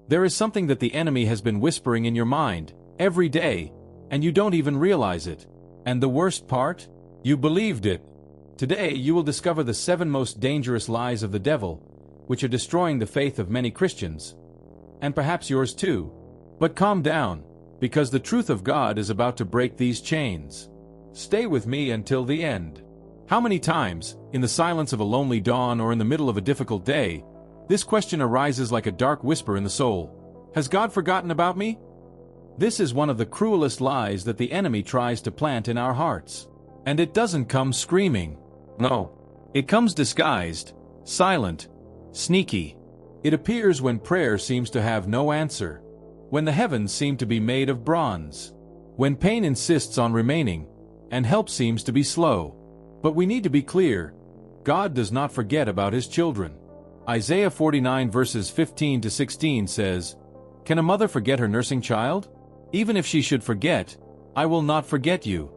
There is something that the enemy has been whispering in your mind, every day, and you don't even realize it. And the worst part? You believed it. Today you will discover the 7 most dangerous lies of the devil, which are destroying the faith of many Christians. And perhaps yours too. But calm down, because the truth of God is about to break these chains. Stay with me until the end. How many times, in the silence of a lonely dawn or in the middle of a difficult day, this question arises like a dark whisper in the soul. Has God forgotten about me? This is one of the cruelest lies that the enemy tries to plant in our hearts. And it doesn't come screaming. No. It comes disguised, silent, sneaky. It appears when prayer seems to have no answer, when the heavens seem to be made of bronze, when pain insists on remaining, and help seems to be slow. But we need to be clear. God does not forget about His children. Isaiah 49 verses 15 to 16 says, "Can a mother forget her nursing child? Even if she should forget, I will not forget you,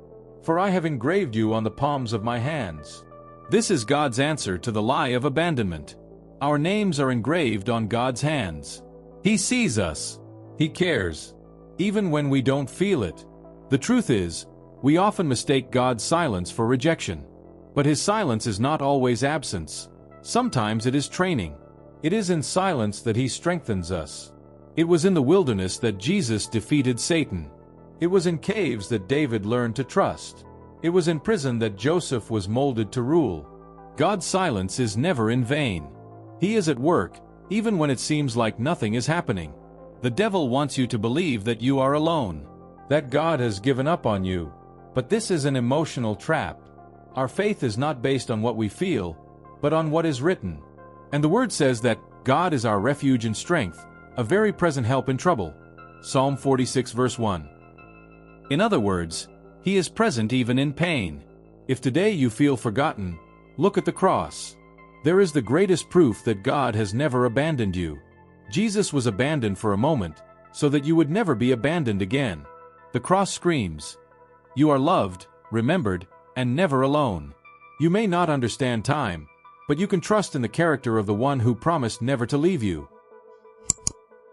for I have engraved you on the palms of my hands." This is God's answer to the lie of abandonment. Our names are engraved on God's hands. He sees us. He cares, even when we don't feel it. The truth is, we often mistake God's silence for rejection. But His silence is not always absence. Sometimes it is training. It is in silence that He strengthens us. It was in the wilderness that Jesus defeated Satan. It was in caves that David learned to trust. It was in prison that Joseph was molded to rule. God's silence is never in vain. He is at work, even when it seems like nothing is happening. The devil wants you to believe that you are alone, that God has given up on you. But this is an emotional trap. Our faith is not based on what we feel, but on what is written. And the Word says that God is our refuge and strength, a very present help in trouble. Psalm 46 verse 1. In other words, He is present even in pain. If today you feel forgotten, look at the cross. There is the greatest proof that God has never abandoned you. Jesus was abandoned for a moment, so that you would never be abandoned again. The cross screams, "You are loved, remembered, and never alone." You may not understand time, but you can trust in the character of the one who promised never to leave you.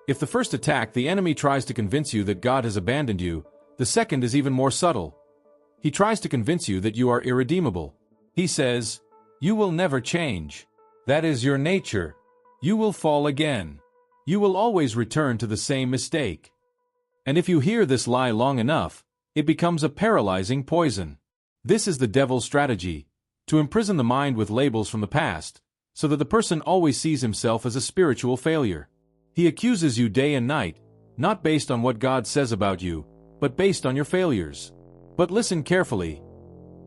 If the first attack, the enemy tries to convince you that God has abandoned you, the second is even more subtle. He tries to convince you that you are irredeemable. He says, "You will never change. That is your nature. You will fall again. You will always return to the same mistake." And if you hear this lie long enough, it becomes a paralyzing poison. This is the devil's strategy, to imprison the mind with labels from the past, so that the person always sees himself as a spiritual failure. He accuses you day and night, not based on what God says about you, but based on your failures. But listen carefully.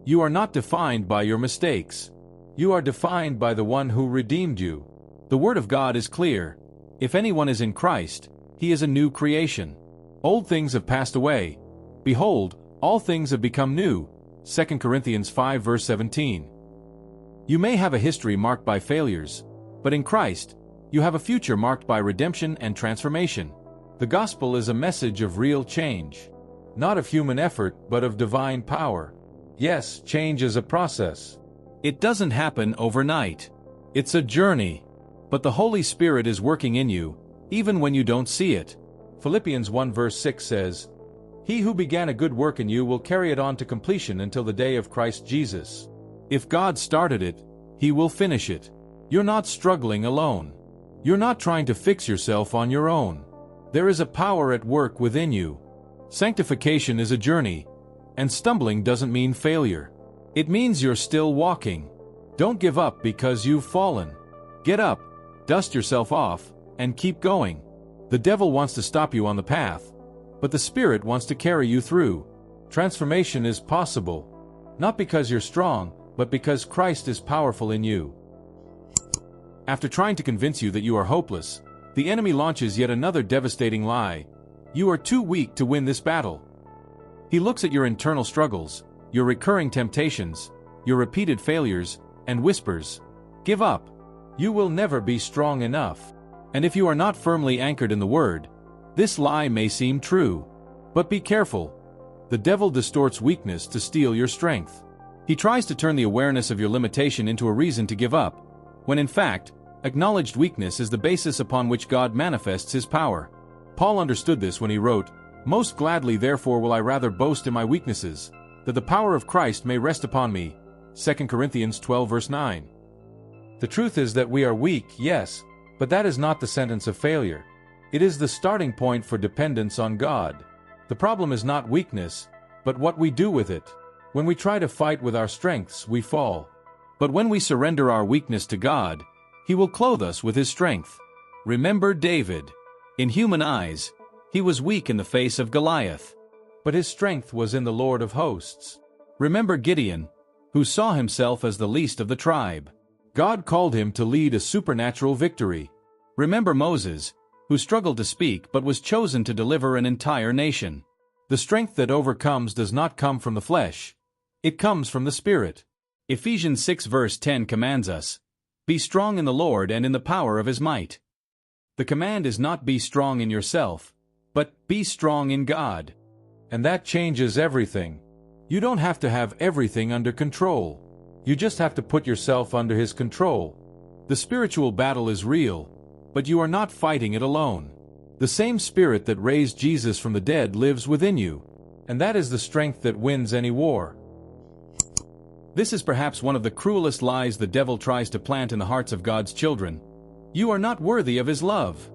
You are not defined by your mistakes. You are defined by the one who redeemed you. The Word of God is clear. If anyone is in Christ, he is a new creation. Old things have passed away. Behold, all things have become new. 2 Corinthians 5 verse 17. You may have a history marked by failures, but in Christ, you have a future marked by redemption and transformation. The gospel is a message of real change. Not of human effort, but of divine power. Yes, change is a process. It doesn't happen overnight. It's a journey. But the Holy Spirit is working in you, even when you don't see it. Philippians 1 verse 6 says, "He who began a good work in you will carry it on to completion until the day of Christ Jesus." If God started it, He will finish it. You're not struggling alone. You're not trying to fix yourself on your own. There is a power at work within you. Sanctification is a journey, and stumbling doesn't mean failure. It means you're still walking. Don't give up because you've fallen. Get up, dust yourself off, and keep going. The devil wants to stop you on the path, but the Spirit wants to carry you through. Transformation is possible, not because you're strong, but because Christ is powerful in you. After trying to convince you that you are hopeless, the enemy launches yet another devastating lie. You are too weak to win this battle. He looks at your internal struggles, your recurring temptations, your repeated failures, and whispers, "Give up. You will never be strong enough." And if you are not firmly anchored in the Word, this lie may seem true. But be careful. The devil distorts weakness to steal your strength. He tries to turn the awareness of your limitation into a reason to give up, when in fact, Acknowledged weakness is the basis upon which God manifests his power. Paul understood this when he wrote, "Most gladly therefore will I rather boast in my weaknesses, that the power of Christ may rest upon me." 2 Corinthians 12 verse 9. The truth is that we are weak, yes, but that is not the sentence of failure. It is the starting point for dependence on God. The problem is not weakness, but what we do with it. When we try to fight with our strengths, we fall. But when we surrender our weakness to God, he will clothe us with his strength. Remember David. In human eyes, he was weak in the face of Goliath, but his strength was in the Lord of hosts. Remember Gideon, who saw himself as the least of the tribe. God called him to lead a supernatural victory. Remember Moses, who struggled to speak but was chosen to deliver an entire nation. The strength that overcomes does not come from the flesh. It comes from the Spirit. Ephesians 6 verse 10 commands us, "Be strong in the Lord and in the power of his might." The command is not be strong in yourself, but be strong in God. And that changes everything. You don't have to have everything under control. You just have to put yourself under his control. The spiritual battle is real, but you are not fighting it alone. The same Spirit that raised Jesus from the dead lives within you, and that is the strength that wins any war. This is perhaps one of the cruelest lies the devil tries to plant in the hearts of God's children. You are not worthy of his love.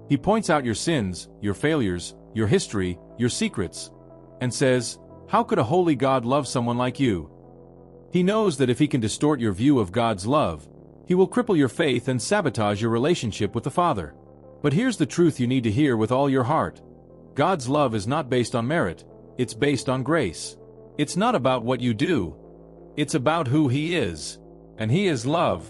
He points out your sins, your failures, your history, your secrets, and says, "How could a holy God love someone like you?" He knows that if he can distort your view of God's love, he will cripple your faith and sabotage your relationship with the Father. But here's the truth you need to hear with all your heart. God's love is not based on merit, it's based on grace. It's not about what you do. It's about who he is. And he is love.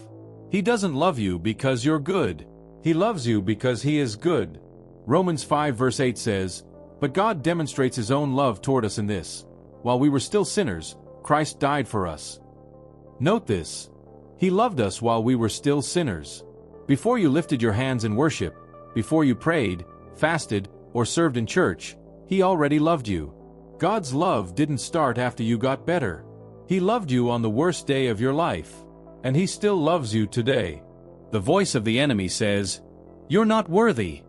He doesn't love you because you're good. He loves you because he is good. Romans 5 verse 8 says, "But God demonstrates his own love toward us in this: while we were still sinners, Christ died for us." Note this. He loved us while we were still sinners. Before you lifted your hands in worship, before you prayed, fasted, or served in church, he already loved you. God's love didn't start after you got better. He loved you on the worst day of your life, and he still loves you today. The voice of the enemy says, "You're not worthy."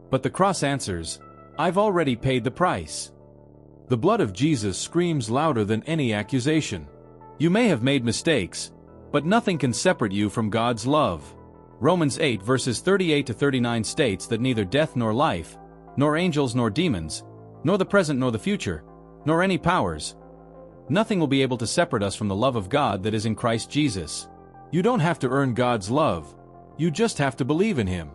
But the cross answers, "I've already paid the price." The blood of Jesus screams louder than any accusation. You may have made mistakes, but nothing can separate you from God's love. Romans 8 verses 38 to 39 states that neither death nor life, nor angels nor demons, nor the present nor the future, nor any powers, nothing will be able to separate us from the love of God that is in Christ Jesus. You don't have to earn God's love. You just have to believe in him.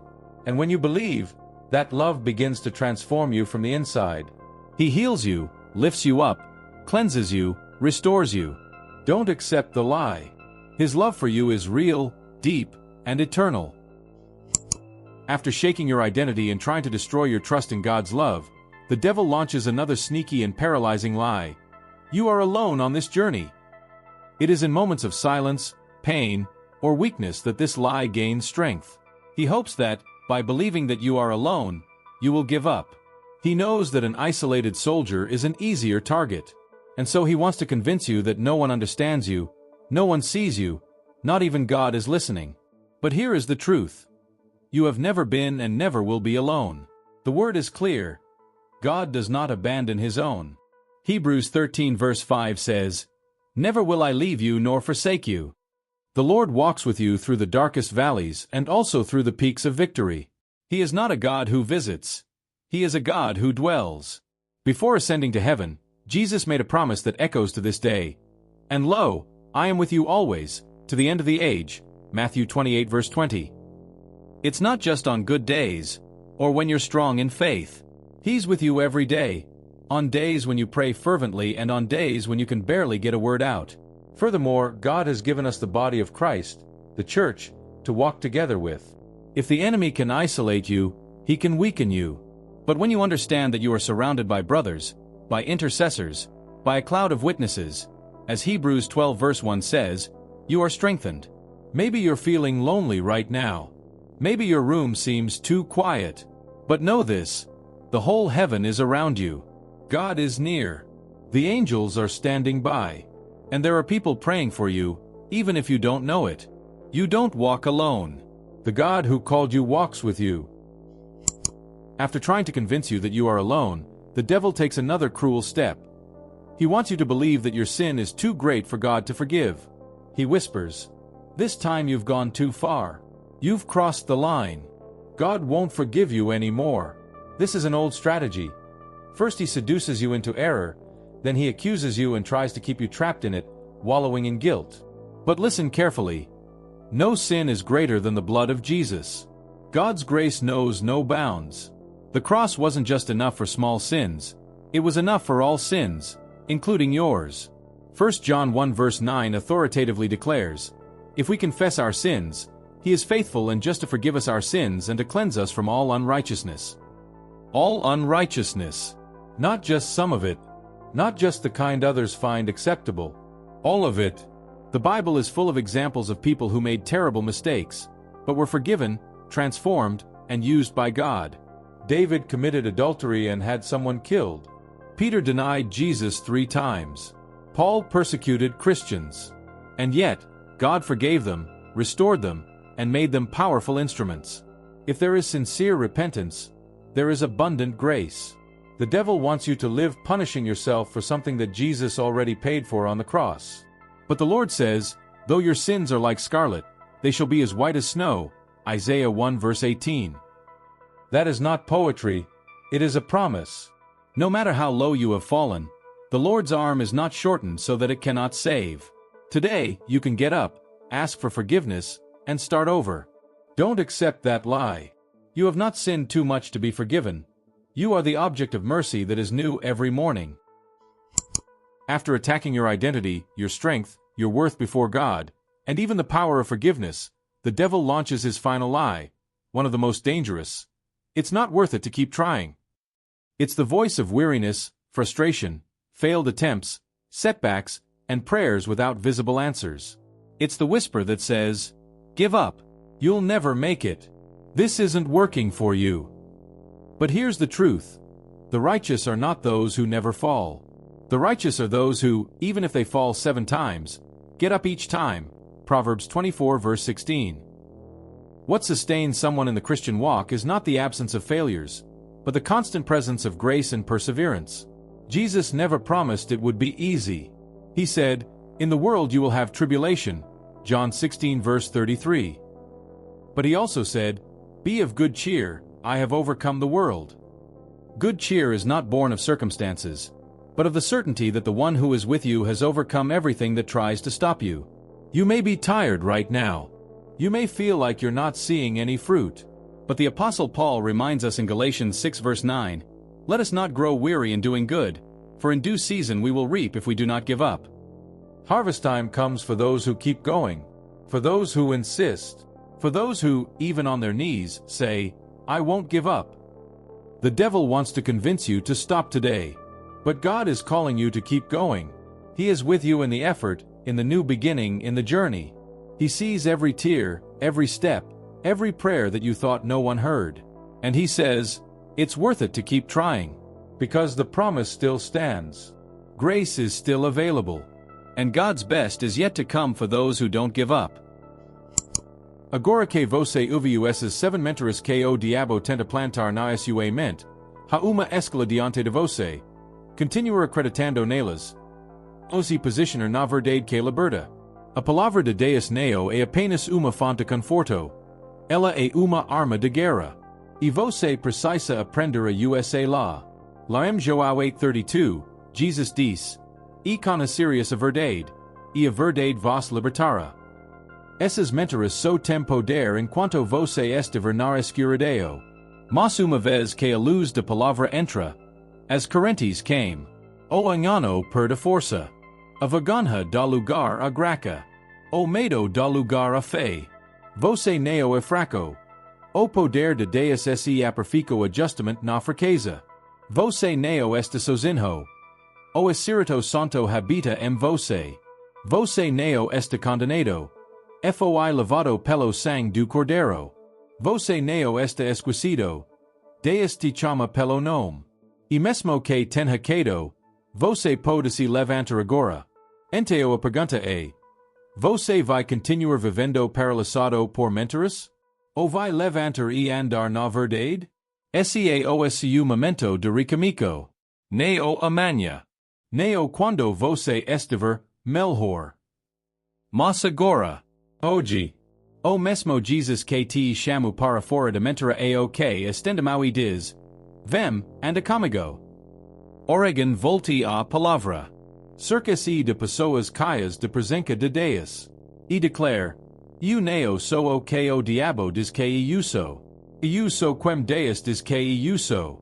And when you believe, that love begins to transform you from the inside. He heals you, lifts you up, cleanses you, restores you. Don't accept the lie. His love for you is real, deep, and eternal. After shaking your identity and trying to destroy your trust in God's love, the devil launches another sneaky and paralyzing lie. You are alone on this journey. It is in moments of silence, pain, or weakness that this lie gains strength. He hopes that, by believing that you are alone, you will give up. He knows that an isolated soldier is an easier target, and so he wants to convince you that no one understands you, no one sees you, not even God is listening. But here is the truth. You have never been and never will be alone. The word is clear. God does not abandon his own. Hebrews 13 verse 5 says, "Never will I leave you nor forsake you." The Lord walks with you through the darkest valleys and also through the peaks of victory. He is not a God who visits. He is a God who dwells. Before ascending to heaven, Jesus made a promise that echoes to this day. "And lo, I am with you always, to the end of the age." Matthew 28 verse 20. It's not just on good days, or when you're strong in faith. He's with you every day, on days when you pray fervently and on days when you can barely get a word out. Furthermore, God has given us the body of Christ, the church, to walk together with. If the enemy can isolate you, he can weaken you. But when you understand that you are surrounded by brothers, by intercessors, by a cloud of witnesses, as Hebrews 12 verse 1 says, you are strengthened. Maybe you're feeling lonely right now. Maybe your room seems too quiet. But know this, the whole heaven is around you. God is near. The angels are standing by. And there are people praying for you, even if you don't know it. You don't walk alone. The God who called you walks with you. After trying to convince you that you are alone, the devil takes another cruel step. He wants you to believe that your sin is too great for God to forgive. He whispers, "This time you've gone too far. You've crossed the line. God won't forgive you anymore." This is an old strategy. First he seduces you into error, then he accuses you and tries to keep you trapped in it, wallowing in guilt. But listen carefully. No sin is greater than the blood of Jesus. God's grace knows no bounds. The cross wasn't just enough for small sins. It was enough for all sins, including yours. 1 John 1 verse 9 authoritatively declares, "If we confess our sins, He is faithful and just to forgive us our sins and to cleanse us from all unrighteousness." All unrighteousness. Not just some of it. Not just the kind others find acceptable. All of it. The Bible is full of examples of people who made terrible mistakes, but were forgiven, transformed, and used by God. David committed adultery and had someone killed. Peter denied Jesus 3 times. Paul persecuted Christians. And yet, God forgave them, restored them, and made them powerful instruments. If there is sincere repentance, there is abundant grace. The devil wants you to live punishing yourself for something that Jesus already paid for on the cross. But the Lord says, "Though your sins are like scarlet, they shall be as white as snow." Isaiah 1 verse 18. That is not poetry, it is a promise. No matter how low you have fallen, the Lord's arm is not shortened so that it cannot save. Today, you can get up, ask for forgiveness, and start over. Don't accept that lie. You have not sinned too much to be forgiven. You are the object of mercy that is new every morning. After attacking your identity, your strength, your worth before God, and even the power of forgiveness, the devil launches his final lie, one of the most dangerous. It's not worth it to keep trying. It's the voice of weariness, frustration, failed attempts, setbacks, and prayers without visible answers. It's the whisper that says, "Give up. You'll never make it. This isn't working for you." But here's the truth. The righteous are not those who never fall. The righteous are those who, even if they fall 7 times, get up each time. Proverbs 24 verse 16. What sustains someone in the Christian walk is not the absence of failures, but the constant presence of grace and perseverance. Jesus never promised it would be easy. He said, "In the world you will have tribulation." John 16 verse 33. But he also said, "Be of good cheer, I have overcome the world." Good cheer is not born of circumstances, but of the certainty that the one who is with you has overcome everything that tries to stop you. You may be tired right now. You may feel like you're not seeing any fruit. But the Apostle Paul reminds us in Galatians 6 verse 9, "Let us not grow weary in doing good, for in due season we will reap if we do not give up." Harvest time comes for those who keep going, for those who insist, for those who, even on their knees, say, "I won't give up." The devil wants to convince you to stop today. But God is calling you to keep going. He is with you in the effort, in the new beginning, in the journey. He sees every tear, every step, every prayer that you thought no one heard. And He says, it's worth it to keep trying, because the promise still stands. Grace is still available. And God's best is yet to come for those who don't give up. Agora que você ouviu essas 7 mentiras que o diabo tenta plantar na sua mente, há uma escola diante de você. Continuar acreditando nelas. Ose posicionar na verdade que liberta. A palavra de Deus não é apenas uma fonte de conforto. Ela é uma arma de guerra. E você precisa aprender a usá lá. Lá em João 8:32, Jesus diz, "E conhecereis a verdade, e a verdade vos libertará." Essas mentiras só têm poder enquanto você estiver na escuridão. Mas uma vez que a luz da palavra entra, as correntes came. O engano perde força. A vergonha dá lugar a graça. O medo dá lugar a fé. Você não é fraco. O poder de Deus se aperfeiçoa justamente na fraqueza. Você não está sozinho. O Espírito Santo habita em você. Você não está condenado. Foi lavado pelo sangue do Cordeiro. Você não está esquecido. Deus te chama pelo nome. E mesmo que tenha caído, você pode se levantar agora. Então a pergunta é, você vai continuar vivendo paralisado por mentiras? Ovi levanter e andar na verdade? Seaoscu momento de recamico. Neo amanya. Neo quando você estiver melhor. Mas agora. Hoje. O mesmo Jesus que te chamo para fora de mentira que estendamau e diz. Vem, anda comigo. Oregon volti a palavra. Circus e de pessoas caias de presença de Deus. E declare. Eu neo sou o que o diabo diz que eu sou. Eu sou quem Deus diz que eu sou.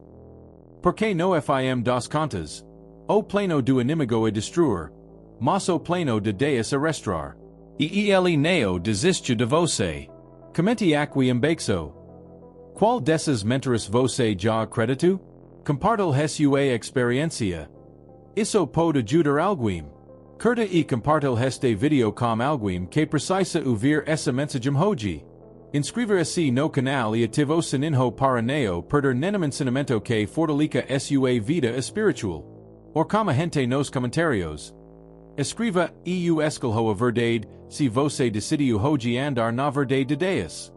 Porque no fim das contas. O plano do inimigo é destruir. Mas o plano de Deus é restaurar. E ele neo desiste de você. Comente aqui embaixo. Qual dessas mentiras você já acreditou? Compartilhe sua experiência. Isso pode ajudar alguém. Curta e compartilhe este vídeo com alguém que precisa ouvir essa mensagem hoje. Inscrever-se no canal e ative o sininho para não perder nenhum ensinamento que fortaleça sua vida espiritual. Or gente nos comentários. Escreva eu escolho a verdade se você decidiu hoje andar na verdade de Deus.